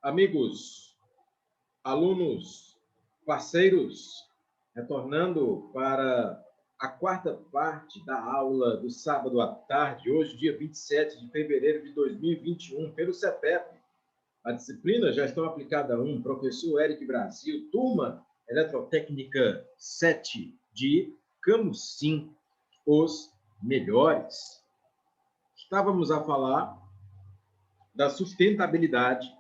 Amigos, alunos, parceiros, retornando para a quarta parte da aula do sábado à tarde, hoje, dia 27 de fevereiro de 2021, pelo CEPEP. A disciplina Gestão Aplicada 1, professor Eric Brasil, turma Eletrotécnica 7 de Camusim, os melhores. Estávamos a falar da sustentabilidade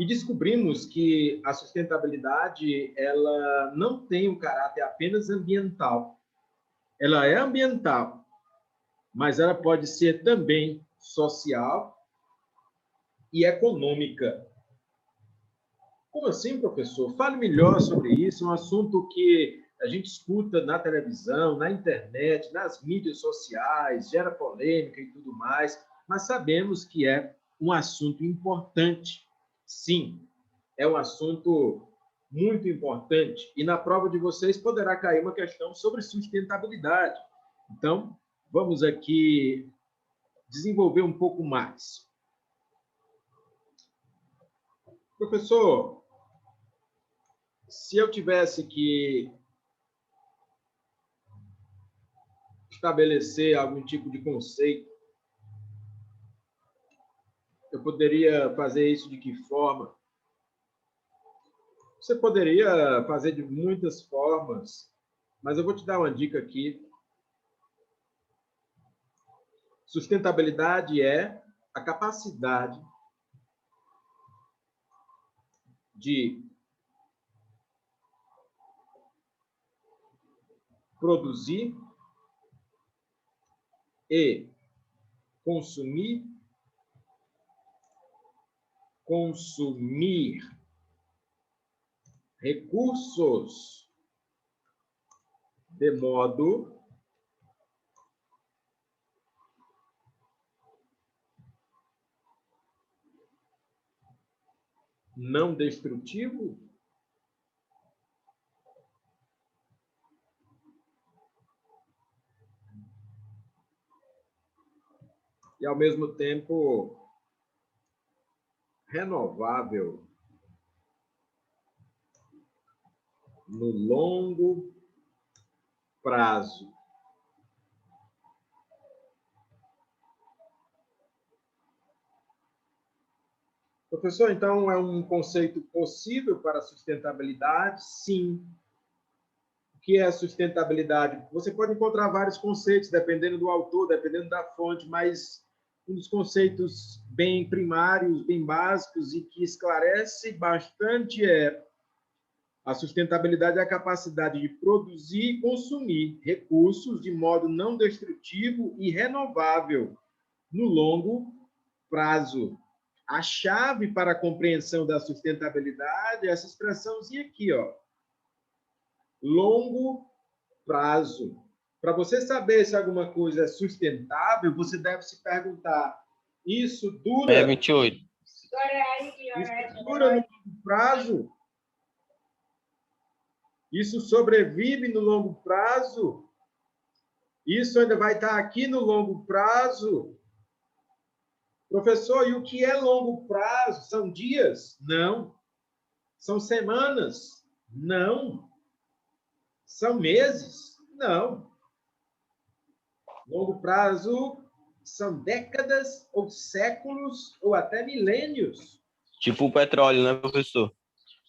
e descobrimos que a sustentabilidade ela não tem um caráter apenas ambiental. Ela é ambiental, mas ela pode ser também social e econômica. Como assim, professor? Fale melhor sobre isso. É um assunto que a gente escuta na televisão, na internet, nas mídias sociais, gera polêmica e tudo mais, mas sabemos que é um assunto importante. Sim, é um assunto muito importante. E na prova de vocês poderá cair uma questão sobre sustentabilidade. Então, vamos aqui desenvolver um pouco mais. Professor, se eu tivesse que estabelecer algum tipo de conceito, eu poderia fazer isso de que forma? Você poderia fazer de muitas formas, mas eu vou te dar uma dica aqui. Sustentabilidade é a capacidade de produzir e consumir recursos de modo não destrutivo e, ao mesmo tempo, renovável no longo prazo. Professor, então, é um conceito possível para a sustentabilidade? Sim. O que é sustentabilidade? Você pode encontrar vários conceitos, dependendo do autor, dependendo da fonte, mas um dos conceitos bem primários, bem básicos e que esclarece bastante é a sustentabilidade é a capacidade de produzir e consumir recursos de modo não destrutivo e renovável no longo prazo. A chave para a compreensão da sustentabilidade é essa expressãozinha aqui, ó. Longo prazo. Para você saber se alguma coisa é sustentável, você deve se perguntar: isso dura? 28. Isso dura no longo prazo? Isso sobrevive no longo prazo? Isso ainda vai estar aqui no longo prazo? Professor, e o que é longo prazo? São dias? Não. São semanas? Não. São meses? Não. Longo prazo são décadas ou séculos ou até milênios. Tipo o petróleo, né, professor?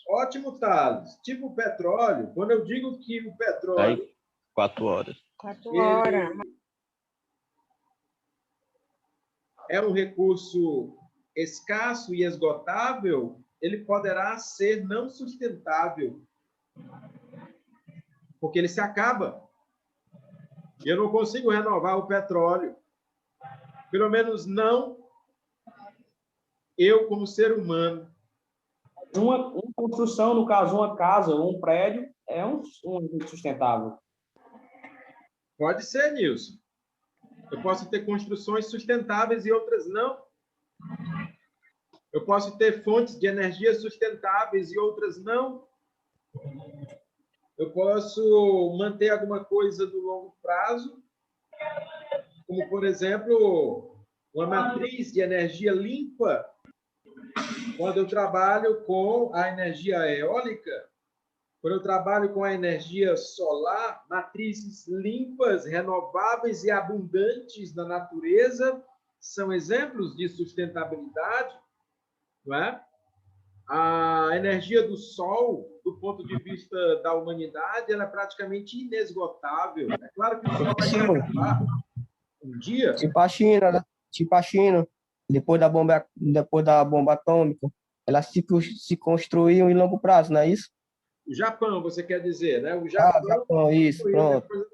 Ótimo, Thales. Tipo o petróleo, quando eu digo que o petróleo... Aí, 4 horas. 4 horas. É um recurso escasso e esgotável, ele poderá ser não sustentável, porque ele se acaba. E eu não consigo renovar o petróleo. Pelo menos não eu como ser humano. Uma construção, no caso, uma casa ou um prédio, é um sustentável. Pode ser, Nilson. Eu posso ter construções sustentáveis e outras não. Eu posso ter fontes de energia sustentáveis e outras não. Eu posso manter alguma coisa no longo prazo, como, por exemplo, uma matriz de energia limpa Quando eu trabalho com a energia eólica, quando eu trabalho com a energia solar, matrizes limpas, renováveis e abundantes na natureza são exemplos de sustentabilidade, não é? A energia do sol, do ponto de vista da humanidade, ela é praticamente inesgotável. É claro que o sol vai se acabar um dia. Tipo a China, né? Tipo a China, depois da bomba atômica, ela se construiu em longo prazo, não é isso? O Japão, você quer dizer, né? O Ah, Japão Japão, isso, construiu pronto. depois.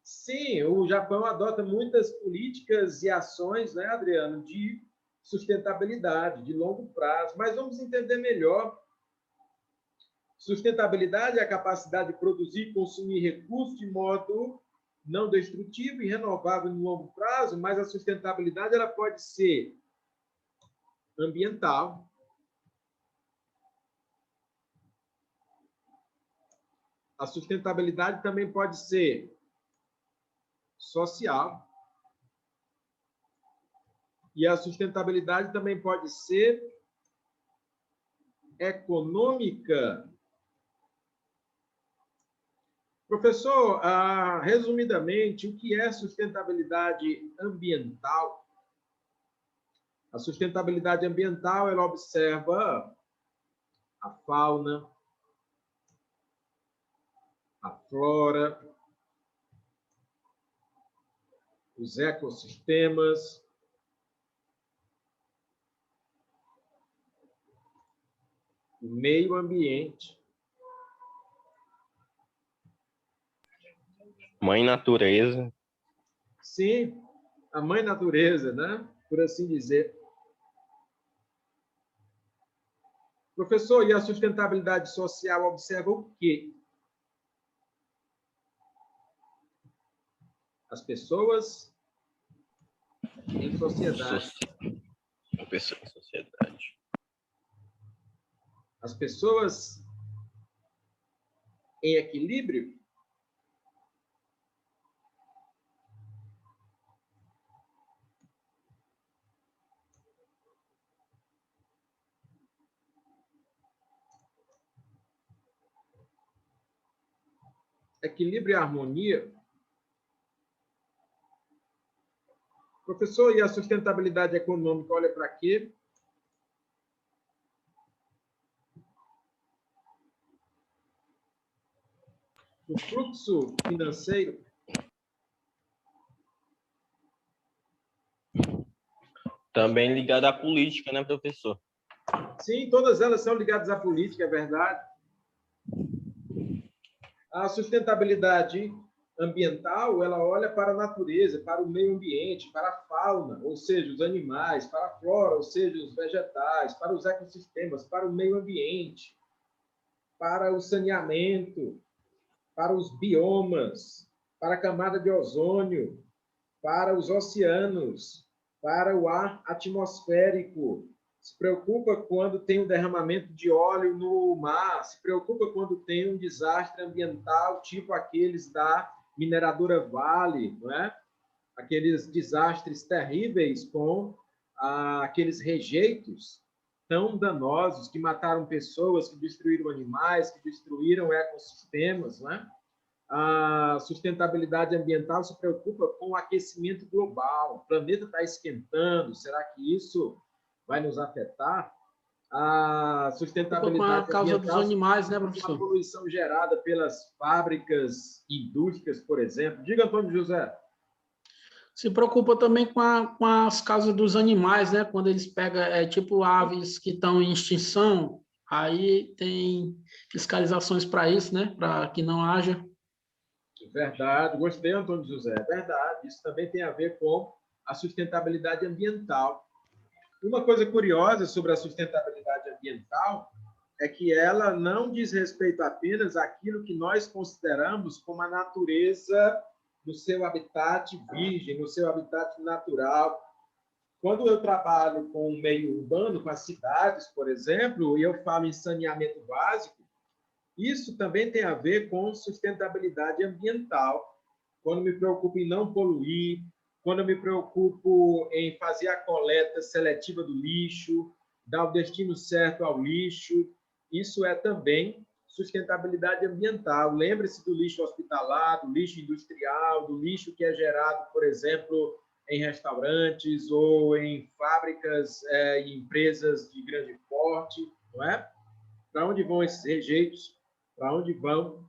Sim, o Japão adota muitas políticas e ações, né, Adriano, de sustentabilidade, de longo prazo. Mas vamos entender melhor. Sustentabilidade é a capacidade de produzir e consumir recursos de modo não destrutivo e renovável no longo prazo, mas a sustentabilidade ela pode ser ambiental, a sustentabilidade também pode ser social, e a sustentabilidade também pode ser econômica. Professor, resumidamente, o que é sustentabilidade ambiental? A sustentabilidade ambiental, ela observa a fauna, a flora, os ecossistemas, o meio ambiente. Mãe natureza. Sim, a mãe natureza, né? Por assim dizer. Professor, e a sustentabilidade social observa o quê? As pessoas em sociedade. Pessoa em sociedade. As pessoas em equilíbrio. Equilíbrio e harmonia. Professor, e a sustentabilidade econômica olha para quê? O fluxo financeiro. Também ligado à política, né, professor? Sim, todas elas são ligadas à política, é verdade. A sustentabilidade ambiental, ela olha para a natureza, para o meio ambiente, para a fauna, ou seja, os animais, para a flora, ou seja, os vegetais, para os ecossistemas, para o meio ambiente, para o saneamento, para os biomas, para a camada de ozônio, para os oceanos, para o ar atmosférico. Se preocupa quando tem um derramamento de óleo no mar, se preocupa quando tem um desastre ambiental, tipo aqueles da mineradora Vale, não é? Aqueles desastres terríveis com aqueles rejeitos tão danosos que mataram pessoas, que destruíram animais, que destruíram ecossistemas, não é? A sustentabilidade ambiental se preocupa com o aquecimento global. O planeta está esquentando, será que isso vai nos afetar? A Com a sustentabilidade causa dos ambiental se animais, né, preocupa com a professor? poluição gerada pelas fábricas, indústrias, por exemplo. Diga, Antônio José. Se preocupa também com as causas dos animais, né? Quando eles pegam, tipo, aves que estão em extinção, aí tem fiscalizações para isso, né? Para que não haja. Verdade, gostei, Antônio José. Verdade, isso também tem a ver com a sustentabilidade ambiental. Uma coisa curiosa sobre a sustentabilidade ambiental é que ela não diz respeito apenas àquilo que nós consideramos como a natureza no seu habitat virgem, no seu habitat natural. Quando eu trabalho com o meio urbano, com as cidades, por exemplo, e eu falo em saneamento básico, isso também tem a ver com sustentabilidade ambiental. Quando me preocupo em não poluir, quando eu me preocupo em fazer a coleta seletiva do lixo, dar o destino certo ao lixo. Isso é também sustentabilidade ambiental. Lembre-se do lixo hospitalar, do lixo industrial, do lixo que é gerado, por exemplo, em restaurantes ou em fábricas e empresas de grande porte, não é? Para onde vão esses rejeitos? Para onde vão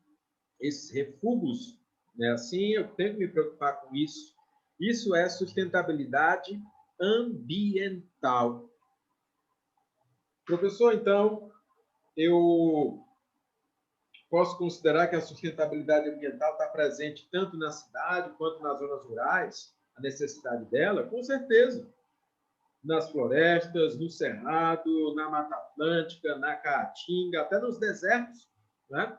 esses refugos? Né? Assim, eu tenho que me preocupar com isso. Isso é sustentabilidade ambiental. Professor, então, eu posso considerar que a sustentabilidade ambiental está presente tanto na cidade quanto nas zonas rurais, a necessidade dela? Com certeza. Nas florestas, no cerrado, na Mata Atlântica, na Caatinga, até nos desertos, né?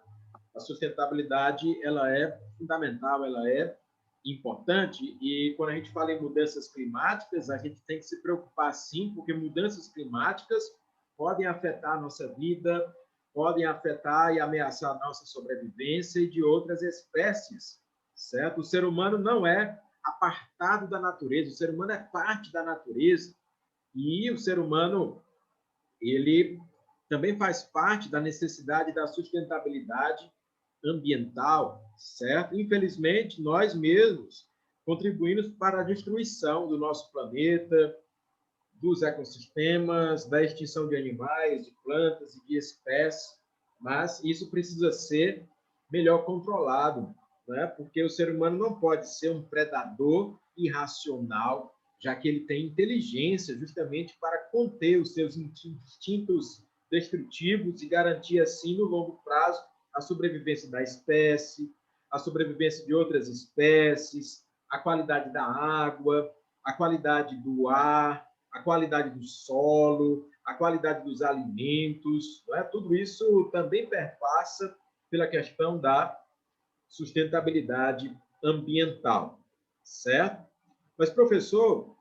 A sustentabilidade ela é fundamental, ela é importante. E quando a gente fala em mudanças climáticas, a gente tem que se preocupar sim, porque mudanças climáticas podem afetar a nossa vida, podem afetar e ameaçar a nossa sobrevivência e de outras espécies, certo? O ser humano não é apartado da natureza, o ser humano é parte da natureza. E o ser humano, ele também faz parte da necessidade da sustentabilidade ambiental, certo? Infelizmente, nós mesmos contribuímos para a destruição do nosso planeta, dos ecossistemas, da extinção de animais, de plantas e de espécies, mas isso precisa ser melhor controlado, né? Porque o ser humano não pode ser um predador irracional, já que ele tem inteligência justamente para conter os seus instintos destrutivos e garantir, assim, no longo prazo, a sobrevivência da espécie, a sobrevivência de outras espécies, a qualidade da água, a qualidade do ar, a qualidade do solo, a qualidade dos alimentos, não é? Tudo isso também perpassa pela questão da sustentabilidade ambiental, certo? Mas, professor,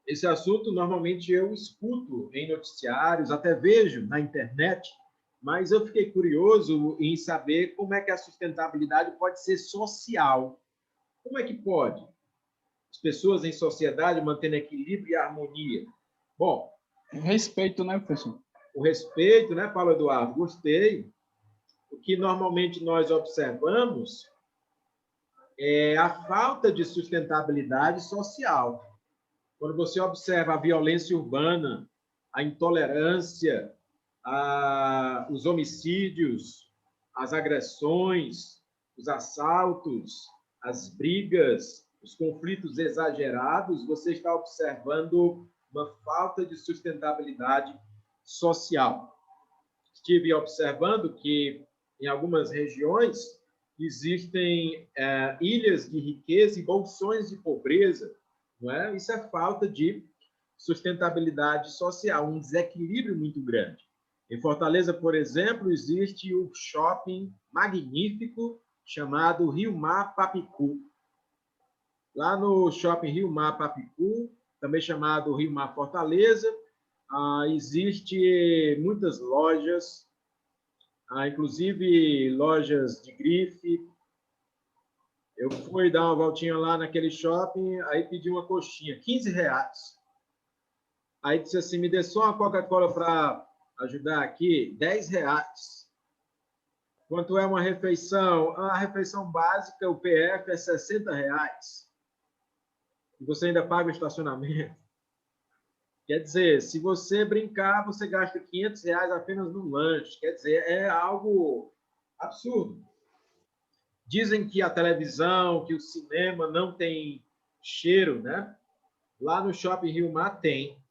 esse assunto normalmente eu escuto em noticiários, até vejo na internet, mas eu fiquei curioso em saber como é que a sustentabilidade pode ser social. Como é que pode? As pessoas em sociedade mantendo equilíbrio e harmonia. Bom, Respeito, né, professor? o respeito, né, Paulo Eduardo? Gostei. O que normalmente nós observamos é a falta de sustentabilidade social. Quando você observa a violência urbana, a intolerância, os homicídios, as agressões, os assaltos, as brigas, os conflitos exagerados, você está observando uma falta de sustentabilidade social. Estive observando que em algumas regiões existem ilhas de riqueza e bolsões de pobreza, não é? Isso é falta de sustentabilidade social, um desequilíbrio muito grande. Em Fortaleza, por exemplo, existe um shopping magnífico chamado Rio Mar Papicu. Lá no shopping Rio Mar Papicu, também chamado Rio Mar Fortaleza, existe muitas lojas, inclusive lojas de grife. Eu fui dar uma voltinha lá naquele shopping, aí pedi uma coxinha, R$ 15. Aí disse assim, me dê só uma Coca-Cola para ajudar aqui, R$ 10. Quanto é uma refeição? A refeição básica, o PF, é R$ 60. E você ainda paga o estacionamento. Quer dizer, se você brincar, você gasta R$ 500 apenas no lanche. Quer dizer, é algo absurdo. Dizem que a televisão, que o cinema não tem cheiro, né? Lá no Shopping Rio Mar tem.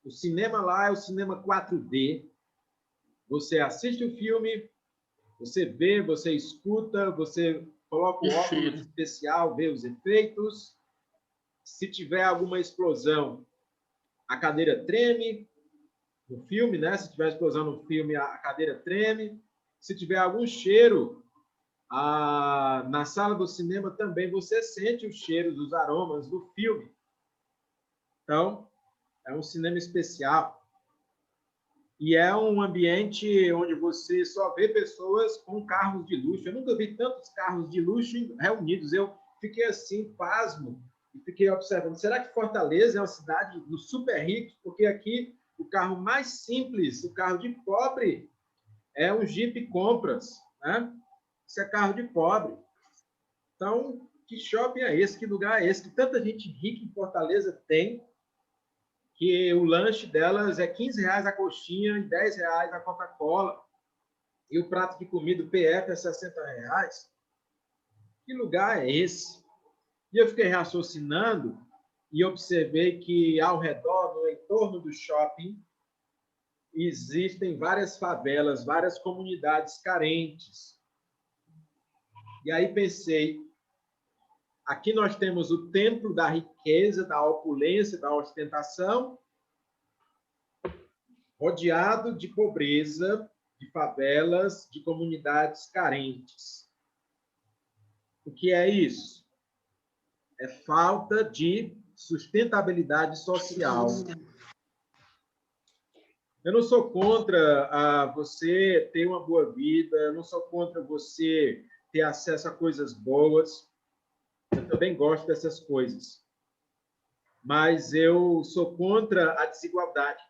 O cinema lá é o cinema 4D. Você assiste o filme, você vê, você escuta, você coloca o óculos especial, vê os efeitos. Se tiver alguma explosão, a cadeira treme no filme, né? Se tiver explosão no filme, a cadeira treme. Se tiver algum cheiro na sala do cinema também, você sente os cheiros, os aromas do filme. Então, é um cinema especial. E é um ambiente onde você só vê pessoas com carros de luxo. Eu nunca vi tantos carros de luxo reunidos. Eu fiquei assim, pasmo, e fiquei observando. Será que Fortaleza é uma cidade dos super ricos? Porque aqui O carro mais simples, o carro de pobre, é um Jeep Compras, né? Isso é carro de pobre. Então, que shopping é esse? Que lugar é esse? Que tanta gente rica em Fortaleza tem, que o lanche delas é R$ 15 a coxinha e R$ 10 a Coca-Cola. E o prato de comida, o PF, é R$ 60. Que lugar é esse? E eu fiquei raciocinando e observei que ao redor, no entorno do shopping, existem várias favelas, várias comunidades carentes. E aí pensei, aqui nós temos o templo da riqueza, da opulência, da ostentação, rodeado de pobreza, de favelas, de comunidades carentes. O que é isso? É falta de sustentabilidade social. Eu não sou contra você ter uma boa vida, eu não sou contra você ter acesso a coisas boas. Eu também gosto dessas coisas. Mas eu sou contra a desigualdade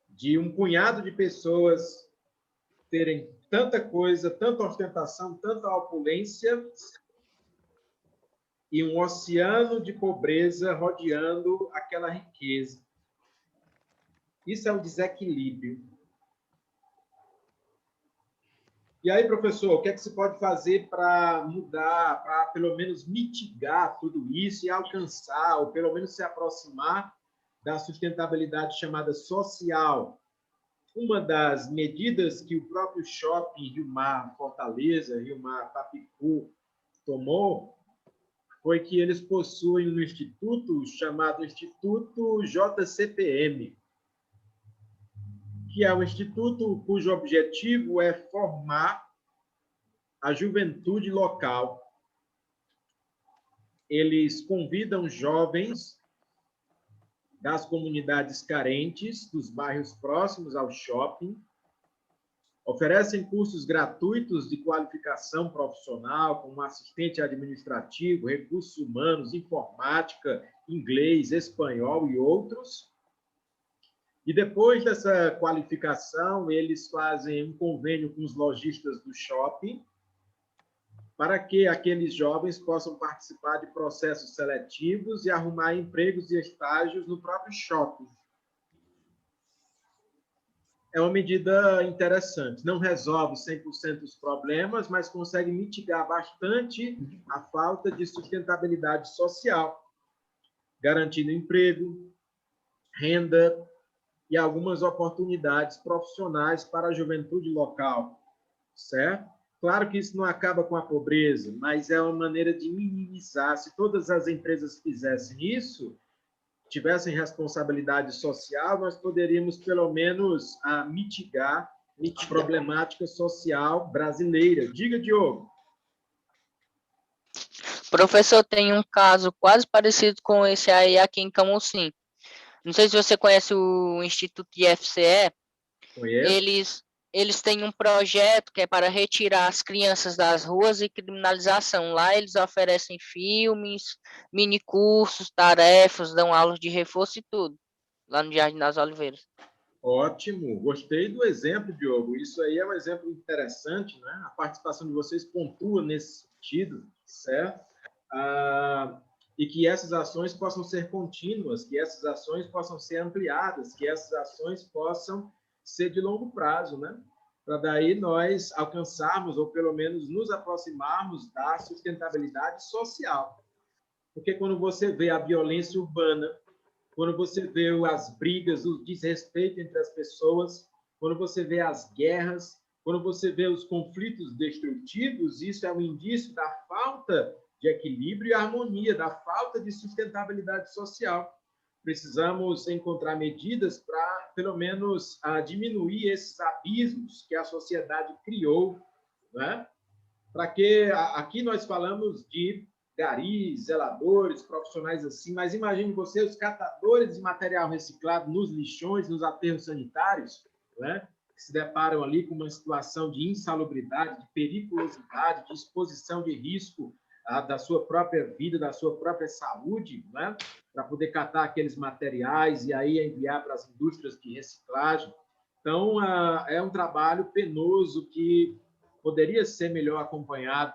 de um punhado de pessoas terem tanta coisa, tanta ostentação, tanta opulência e um oceano de pobreza rodeando aquela riqueza. Isso é um desequilíbrio. E aí, professor, o que é que se pode fazer para mudar, para pelo menos mitigar tudo isso e alcançar, ou pelo menos se aproximar da sustentabilidade chamada social? Uma das medidas que o próprio shopping Rio Mar Fortaleza, Rio Mar Papicu, tomou foi que eles possuem um instituto chamado Instituto JCPM, que é um instituto cujo objetivo é formar a juventude local. Eles convidam jovens das comunidades carentes, dos bairros próximos ao shopping, oferecem cursos gratuitos de qualificação profissional, como assistente administrativo, recursos humanos, informática, inglês, espanhol e outros. E depois dessa qualificação, eles fazem um convênio com os lojistas do shopping para que aqueles jovens possam participar de processos seletivos e arrumar empregos e estágios no próprio shopping. É uma medida interessante. Não resolve 100% os problemas, mas consegue mitigar bastante a falta de sustentabilidade social, garantindo emprego, renda e algumas oportunidades profissionais para a juventude local, certo? Claro que isso não acaba com a pobreza, mas é uma maneira de minimizar. Se todas as empresas fizessem isso, tivessem responsabilidade social, nós poderíamos, pelo menos, mitigar a problemática social brasileira. Diga, Diogo. Professor, tem um caso quase parecido com esse aí aqui em Camocim. Não sei se você conhece o Instituto IFCE. Conheço. Eles têm um projeto que é para retirar as crianças das ruas e criminalização. Lá eles oferecem filmes, minicursos, tarefas, dão aulas de reforço e tudo, lá no Jardim das Oliveiras. Ótimo, gostei do exemplo, Diogo. Isso aí é um exemplo interessante, né? A participação de vocês pontua nesse sentido, certo? E que essas ações possam ser contínuas, que essas ações possam ser ampliadas, que essas ações possam ser de longo prazo, né? Para daí nós alcançarmos, ou pelo menos nos aproximarmos da sustentabilidade social. Porque quando você vê a violência urbana, quando você vê as brigas, o desrespeito entre as pessoas, quando você vê as guerras, quando você vê os conflitos destrutivos, isso é um indício da falta de equilíbrio e harmonia, da falta de sustentabilidade social. Precisamos encontrar medidas para, pelo menos, diminuir esses abismos que a sociedade criou, né? Para que aqui nós falamos de garis, zeladores, profissionais assim, mas imagine você os catadores de material reciclado nos lixões, nos aterros sanitários, né? Que se deparam ali com uma situação de insalubridade, de periculosidade, de exposição de risco da sua própria vida, da sua própria saúde, né? Para poder catar aqueles materiais e aí enviar para as indústrias de reciclagem. Então, é um trabalho penoso que poderia ser melhor acompanhado.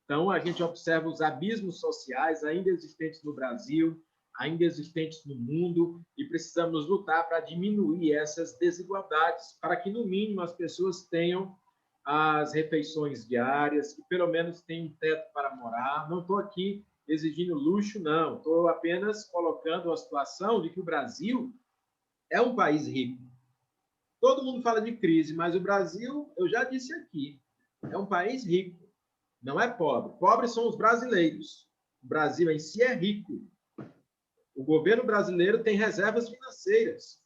Então, a gente observa os abismos sociais ainda existentes no Brasil, ainda existentes no mundo, e precisamos lutar para diminuir essas desigualdades, para que, no mínimo, as pessoas tenham as refeições diárias, que pelo menos tenham um teto para morar. Não estou aqui exigindo luxo, não. Estou apenas colocando a situação de que o Brasil é um país rico. Todo mundo fala de crise, mas o Brasil, eu já disse aqui, é um país rico, não é pobre. Pobres são os brasileiros. O Brasil em si é rico. O governo brasileiro tem reservas financeiras.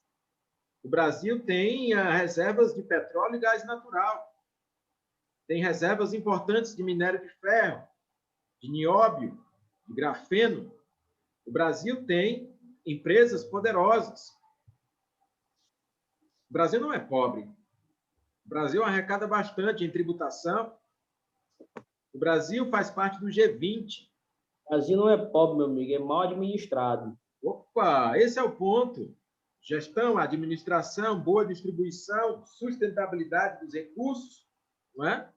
O Brasil tem reservas de petróleo e gás natural. Tem reservas importantes de minério de ferro, de nióbio, de grafeno. O Brasil tem empresas poderosas. O Brasil não é pobre. O Brasil arrecada bastante em tributação. O Brasil faz parte do G20. O Brasil não é pobre, meu amigo, é mal administrado. Opa, esse é o ponto. Gestão, administração, boa distribuição, sustentabilidade dos recursos, não é?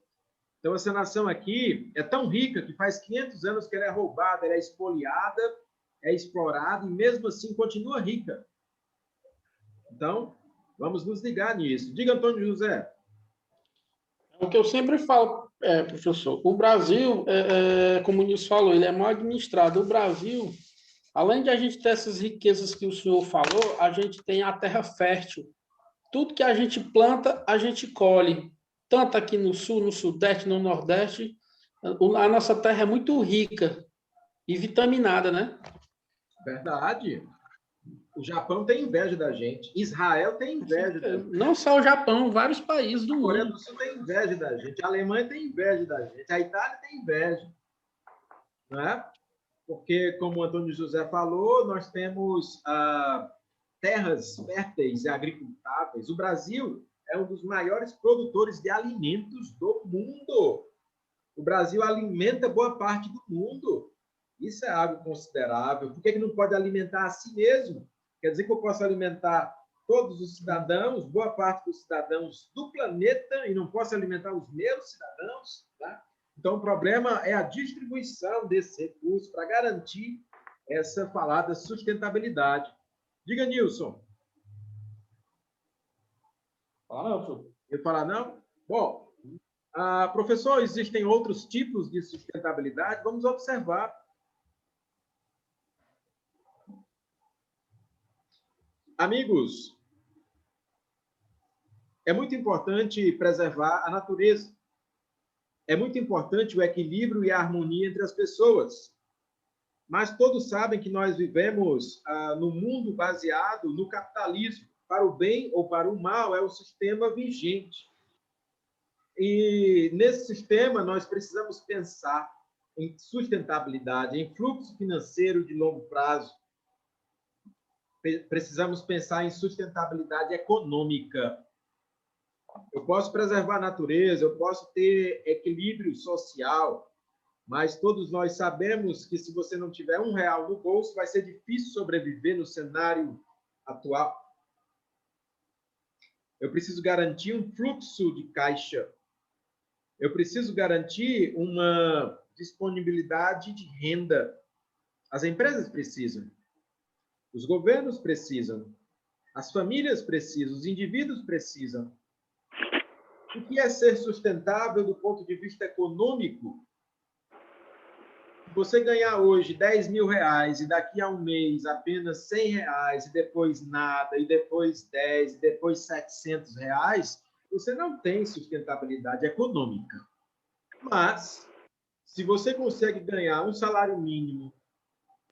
Então, essa nação aqui é tão rica que faz 500 anos que ela é roubada, ela é espoliada, é explorada e, mesmo assim, continua rica. Então, vamos nos ligar nisso. Diga, Antônio José. O que eu sempre falo, professor, o Brasil, como o Nilson falou, ele é mal administrado. O Brasil, além de a gente ter essas riquezas que o senhor falou, a gente tem a terra fértil. Tudo que a gente planta, a gente colhe. Tanto aqui no sul, no sudeste, no nordeste, a nossa terra é muito rica e vitaminada, né? Verdade. O Japão tem inveja da gente. Israel tem inveja da gente. Não só o Japão, vários países do A Coreia mundo. do Sul tem inveja da gente. A Alemanha tem inveja da gente. A Itália tem inveja. Não é? Porque, como o Antônio José falou, nós temos terras férteis e agricultáveis. O Brasil é um dos maiores produtores de alimentos do mundo. O Brasil alimenta boa parte do mundo. Isso é algo considerável. Por que não pode alimentar a si mesmo? Quer dizer que eu posso alimentar todos os cidadãos, boa parte dos cidadãos do planeta, e não posso alimentar os meus cidadãos? Tá? Então, o problema é a distribuição desses recursos para garantir essa falada sustentabilidade. Diga, Nilson. Fala não, professor. Eu falar não? Bom, professor, existem outros tipos de sustentabilidade. Vamos observar. Amigos, é muito importante preservar a natureza. É muito importante o equilíbrio e a harmonia entre as pessoas. Mas todos sabem que nós vivemos num mundo baseado no capitalismo. Para o bem ou para o mal, é o sistema vigente. E nesse sistema, nós precisamos pensar em sustentabilidade, em fluxo financeiro de longo prazo. Precisamos pensar em sustentabilidade econômica. Eu posso preservar a natureza, eu posso ter equilíbrio social, mas todos nós sabemos que se você não tiver R$1 no bolso, vai ser difícil sobreviver no cenário atual. Eu preciso garantir um fluxo de caixa. Eu preciso garantir uma disponibilidade de renda. As empresas precisam. Os governos precisam. As famílias precisam. Os indivíduos precisam. O que é ser sustentável do ponto de vista econômico? Você ganhar hoje R$10.000 e daqui a um mês apenas R$100 e depois nada, e depois 10, e depois R$700, você não tem sustentabilidade econômica. Mas, se você consegue ganhar um salário mínimo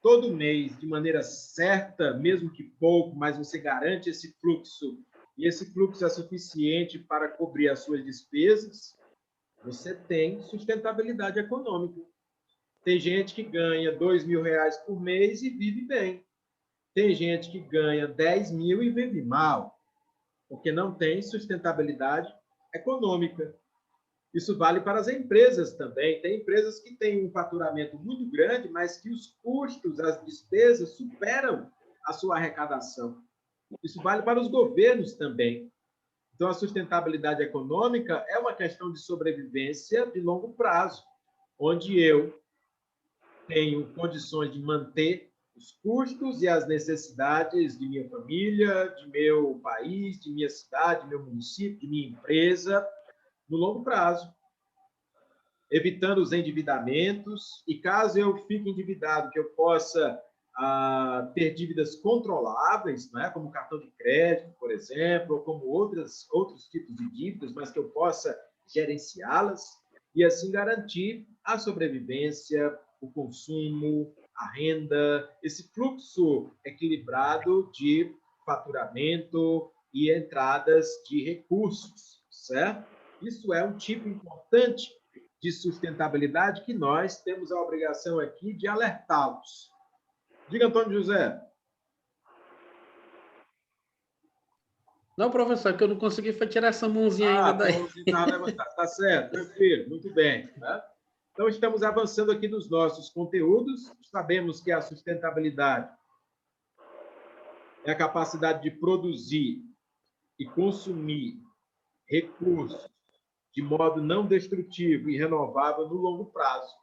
todo mês de maneira certa, mesmo que pouco, mas você garante esse fluxo, e esse fluxo é suficiente para cobrir as suas despesas, você tem sustentabilidade econômica. Tem gente que ganha R$2.000 por mês e vive bem. Tem gente que ganha 10.000 e vive mal, porque não tem sustentabilidade econômica. Isso vale para as empresas também. Tem empresas que têm um faturamento muito grande, mas que os custos, as despesas superam a sua arrecadação. Isso vale para os governos também. Então, a sustentabilidade econômica é uma questão de sobrevivência de longo prazo, onde eu tenho condições de manter os custos e as necessidades de minha família, de meu país, de minha cidade, de meu município, de minha empresa, no longo prazo, evitando os endividamentos. E caso eu fique endividado, que eu possa ter dívidas controláveis, né, como cartão de crédito, por exemplo, ou como outros tipos de dívidas, mas que eu possa gerenciá-las e assim garantir a sobrevivência, o consumo, a renda, esse fluxo equilibrado de faturamento e entradas de recursos, certo? Isso é um tipo importante de sustentabilidade que nós temos a obrigação aqui de alertá-los. Diga, Antônio José. Não, professor, que eu não consegui foi tirar essa mãozinha ainda daí. Tá certo, tranquilo, muito bem. Né? Então, estamos avançando aqui nos nossos conteúdos. Sabemos que a sustentabilidade é a capacidade de produzir e consumir recursos de modo não destrutivo e renovável no longo prazo.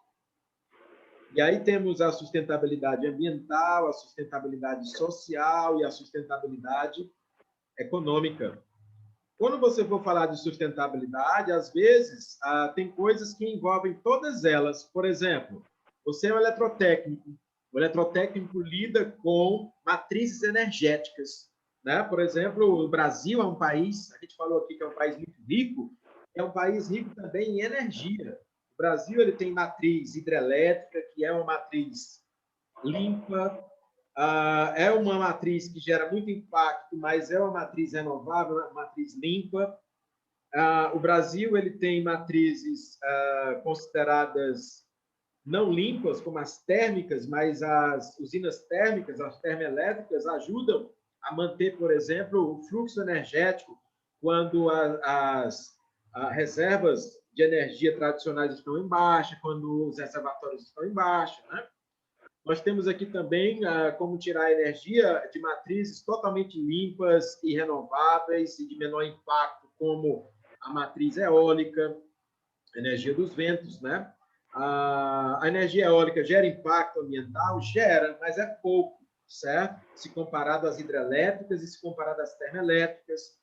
E aí temos a sustentabilidade ambiental, a sustentabilidade social e a sustentabilidade econômica. Quando você for falar de sustentabilidade, às vezes, tem coisas que envolvem todas elas. Por exemplo, você é um eletrotécnico. O eletrotécnico lida com matrizes energéticas. Né? Por exemplo, o Brasil é um país, a gente falou aqui que é um país muito rico, é um país rico também em energia. O Brasil ele tem matriz hidrelétrica, que é uma matriz limpa, é uma matriz que gera muito impacto, mas é uma matriz renovável, uma matriz limpa. O Brasil ele tem matrizes consideradas não limpas, como as térmicas, mas as usinas térmicas, as termoelétricas, ajudam a manter, por exemplo, o fluxo energético quando as reservas de energia tradicionais estão em baixa, quando os reservatórios estão em baixa, né? Nós temos aqui também como tirar energia de matrizes totalmente limpas e renováveis e de menor impacto, como a matriz eólica, energia dos ventos, né? A energia eólica gera impacto ambiental? Gera, mas é pouco, certo? Se comparado às hidrelétricas e se comparado às termoelétricas.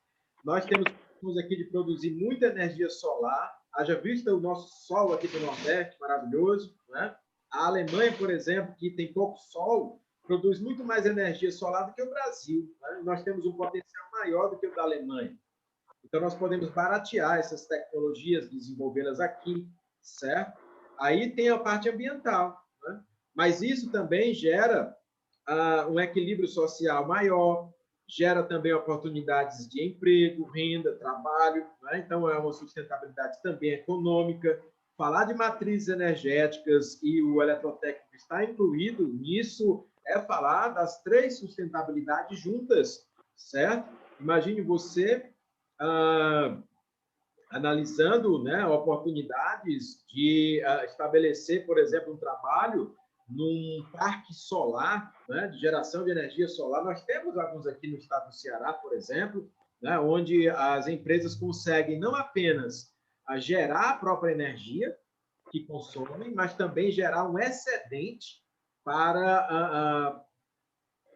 Nós temos aqui de produzir muita energia solar. Haja vista o nosso sol aqui do Nordeste, maravilhoso, né? A Alemanha, por exemplo, que tem pouco sol, produz muito mais energia solar do que o Brasil. Né? Nós temos um potencial maior do que o da Alemanha. Então, nós podemos baratear essas tecnologias, desenvolvê-las aqui, certo? Aí tem a parte ambiental, né? Mas isso também gera um equilíbrio social maior, gera também oportunidades de emprego, renda, trabalho, né? Então, é uma sustentabilidade também econômica. Falar de matrizes energéticas e o eletrotécnico está incluído nisso é falar das três sustentabilidades juntas, certo? Imagine você analisando, né, oportunidades de estabelecer, por exemplo, um trabalho num parque solar, né, de geração de energia solar. Nós temos alguns aqui no estado do Ceará, por exemplo, né, onde as empresas conseguem não apenas a gerar a própria energia que consomem, mas também gerar um excedente para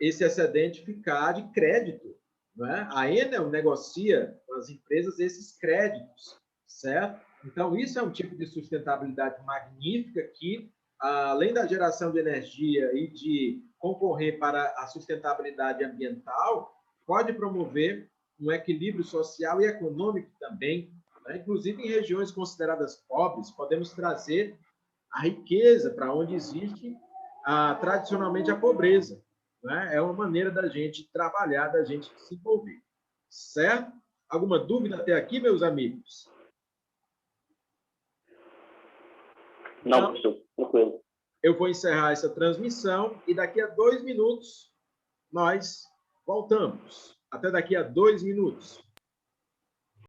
esse excedente ficar de crédito. Né? A Enel negocia com as empresas esses créditos, certo? Então, isso é um tipo de sustentabilidade magnífica que, além da geração de energia e de concorrer para a sustentabilidade ambiental, pode promover um equilíbrio social e econômico também. Né? Inclusive, em regiões consideradas pobres, podemos trazer a riqueza para onde existe tradicionalmente a pobreza. Né? É uma maneira da gente trabalhar, da gente se envolver. Certo? Alguma dúvida até aqui, meus amigos? Não, professor. Tranquilo. Eu vou encerrar essa transmissão e daqui a 2 minutos nós voltamos. Até daqui a 2 minutos.